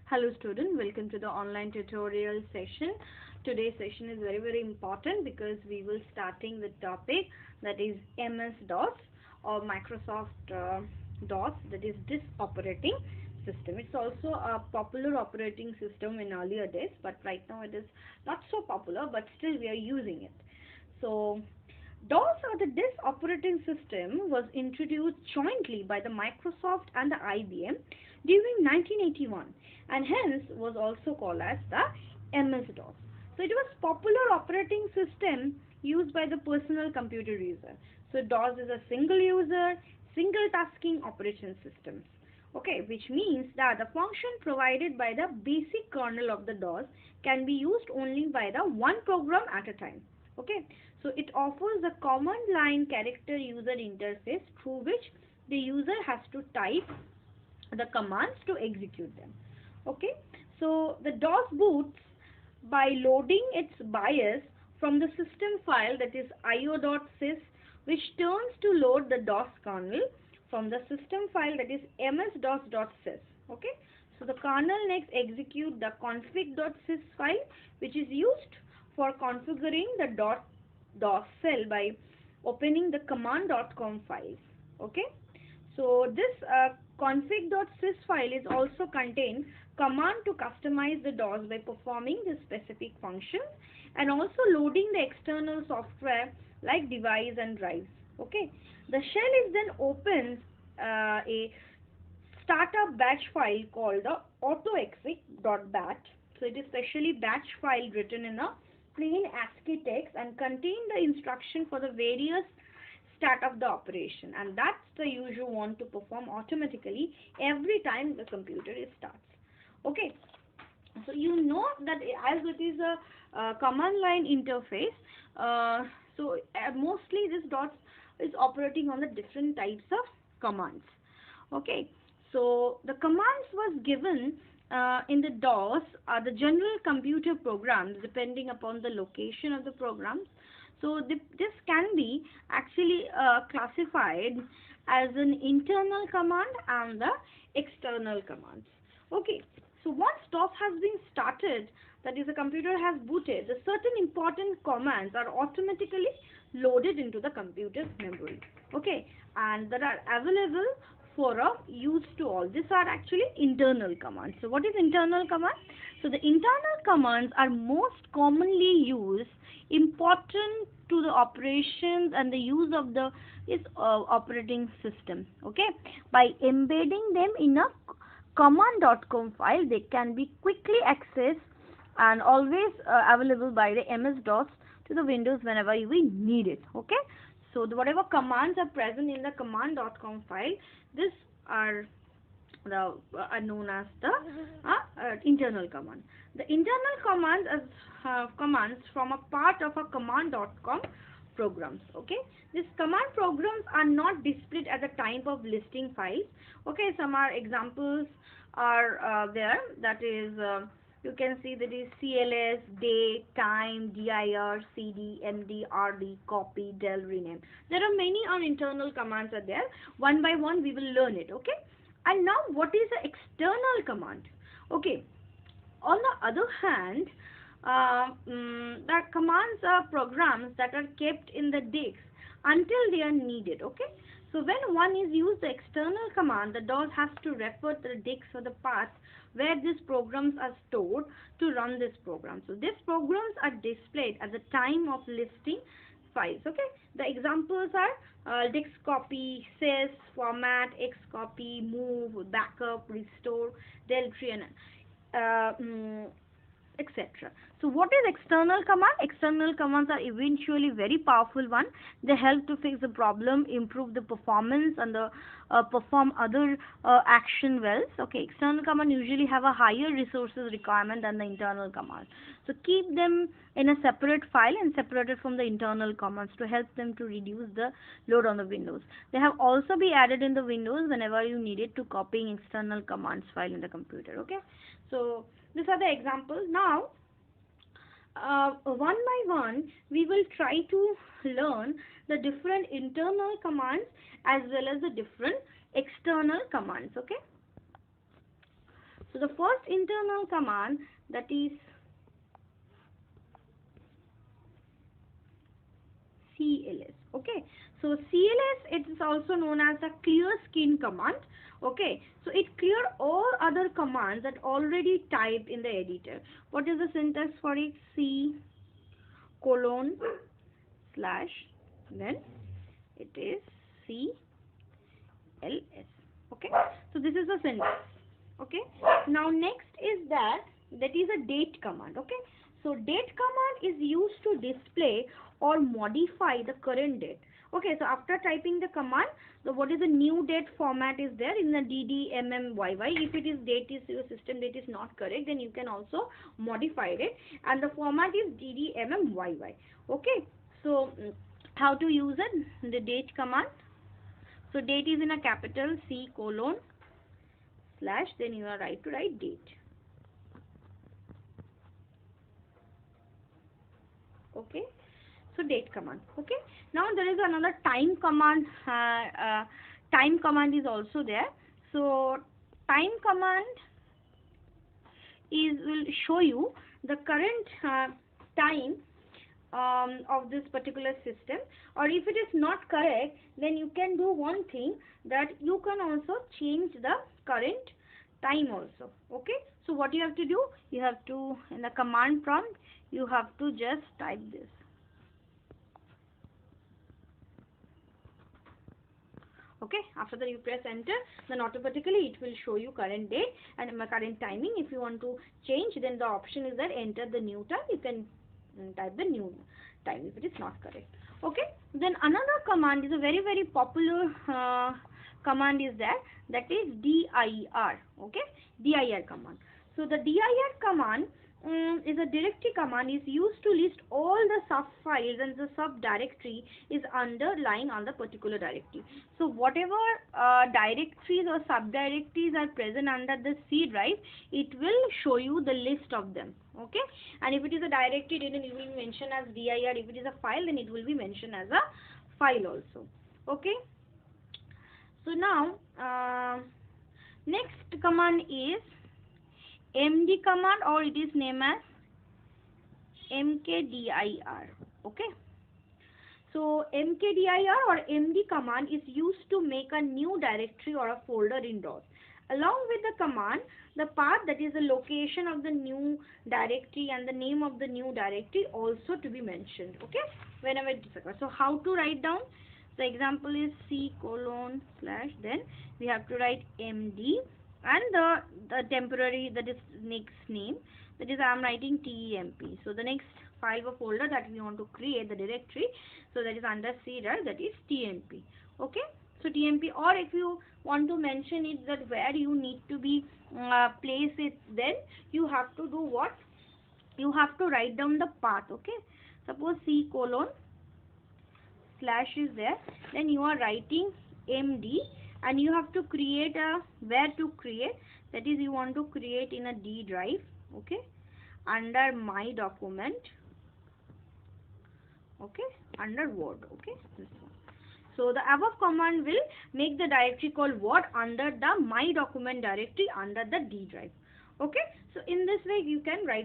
Hello student, welcome to the online tutorial session. Today's session is very important because we will starting with topic that is MS-DOS or Microsoft DOS, that is disk operating system. It's also a popular operating system in earlier days, but right now it is not so popular, but still we are using it. So DOS or the disk operating system was introduced jointly by the Microsoft and the IBM during 1981 and hence was also called as the MS-DOS. So it was popular operating system used by the personal computer user. So DOS is a single user, single tasking operation system. Okay, which means that the function provided by the basic kernel of the DOS can be used only by the one program at a time. Okay, so it offers a command line character user interface through which the user has to type the commands to execute them. Okay, so the DOS boots by loading its BIOS from the system file, that is io.sys, which turns to load the DOS kernel from the system file, that is ms-dos.sys. Okay, so the kernel next execute the config.sys file, which is used for configuring the .dos cell by opening the command.com files. Okay, so this config.sys file is also contain command to customize the DOS by performing the specific functions and also loading the external software like device and drives. Okay, the shell is then opens a startup batch file called the autoexec.bat. So it is specially batch file written in a plain ASCII text and contain the instruction for the various start of the operation, and that's the usual one to perform automatically every time the computer starts. Okay, so you know that as it is a command line interface, mostly this DOS is operating on the different types of commands. Okay, so the commands was given in the DOS are the general computer programs depending upon the location of the programs. So this can be actually classified as an internal command and the external commands. Okay, so once DOS has been started, that is the computer has booted, the certain important commands are automatically loaded into the computer's memory. Okay, and that are available for a use to all. These are actually internal commands. So what is internal command? So the internal commands are most commonly used, important to the operations and the use of the operating system. Okay, by embedding them in a command.com file, they can be quickly accessed and always available by the MS-DOS to the Windows whenever we need it. Okay, so whatever commands are present in the command.com file, these are known as the internal command. The internal commands as commands from a part of a command.com programs. Okay, these command programs are not displayed at the time of listing files. Okay, some are examples are there, that is you can see that is CLS, date, time, dir, cd, md, rd, copy, del, rename. There are many internal commands are there. One by one we will learn it. Okay, and now what is the external command? Okay, on the other hand, the commands are programs that are kept in the disk until they are needed. Okay, so when one is used the external command, the DOS has to refer to the disk for the path where these programs are stored to run this program. So these programs are displayed at the time of listing files. Okay, the examples are disk copy, sys, format, xcopy, move, backup, restore, delete, and etc. So what is external command? External commands are eventually very powerful one. They help to fix the problem, improve the performance, and perform other action wells. Okay, external command usually have a higher resources requirement than the internal command. So keep them in a separate file and separated from the internal commands to help them to reduce the load on the Windows. They have also be added in the Windows whenever you need it to copying external commands file in the computer. Okay, so these are the examples. Now one by one we will try to learn the different internal commands as well as the different external commands. Okay, So the first internal command, that is CLS. Okay, so CLS, it is also known as a clear skin command. Okay, so it clear all other commands that already typed in the editor. What is the syntax for it? C colon slash, then it is CLS. Okay, so this is the syntax. Okay, now next is that is a date command. Okay, so date command is used to display or modify the current date. Okay, so after typing the command, so what is the new date format is there in the DDMMYY. If it is date is your system date is not correct, then you can also modify it, and the format is DDMMYY. Okay, so how to use it? The date command. So date is in a capital C colon slash, then you are right to write date. Okay, so date command. Okay, now there is another time command. Time command is also there. So time command will show you the current time of this particular system, or if it is not correct, then you can do one thing, that you can also change the current time also. Okay, so what you have to do, you have to, in the command prompt, you have to just type this. Okay, after that you press enter, then automatically it will show you current date and current timing. If you want to change, then the option is that enter the new time. You can type the new time if it is not correct. Okay, then another command is a very popular command is that is dir. Okay, dir command. So the dir command is a directory command, is used to list all the sub files, and the sub directory is underlying on the particular directory. So whatever directories or subdirectories are present under the C drive, it will show you the list of them. Okay, and if it is a directory, then it will be mentioned as dir. If it is a file, then it will be mentioned as a file also. Okay, so now next command is md command, or it is named as mkdir. Okay, so mkdir or md command is used to make a new directory or a folder in DOS. Along with the command, the path, that is the location of the new directory, and the name of the new directory also to be mentioned. Okay, whenever it is occurs. So how to write down? The example is C colon slash, then we have to write md, and the temporary, that is next name, that is I am writing temp. So the next file or folder that we want to create, the directory, so that is under C drive, that is temp. Okay, so temp, or if you want to mention it that where you need to be place it, then you have to do what? You have to write down the path. Okay, suppose C colon slash is there, then you are writing md, and you have to create a, where to create, that is you want to create in a D drive. Okay, under my document. Okay, under Word. Okay, this one. So the above command will make the directory called what? Under the my document directory under the D drive. Okay, so in this way you can write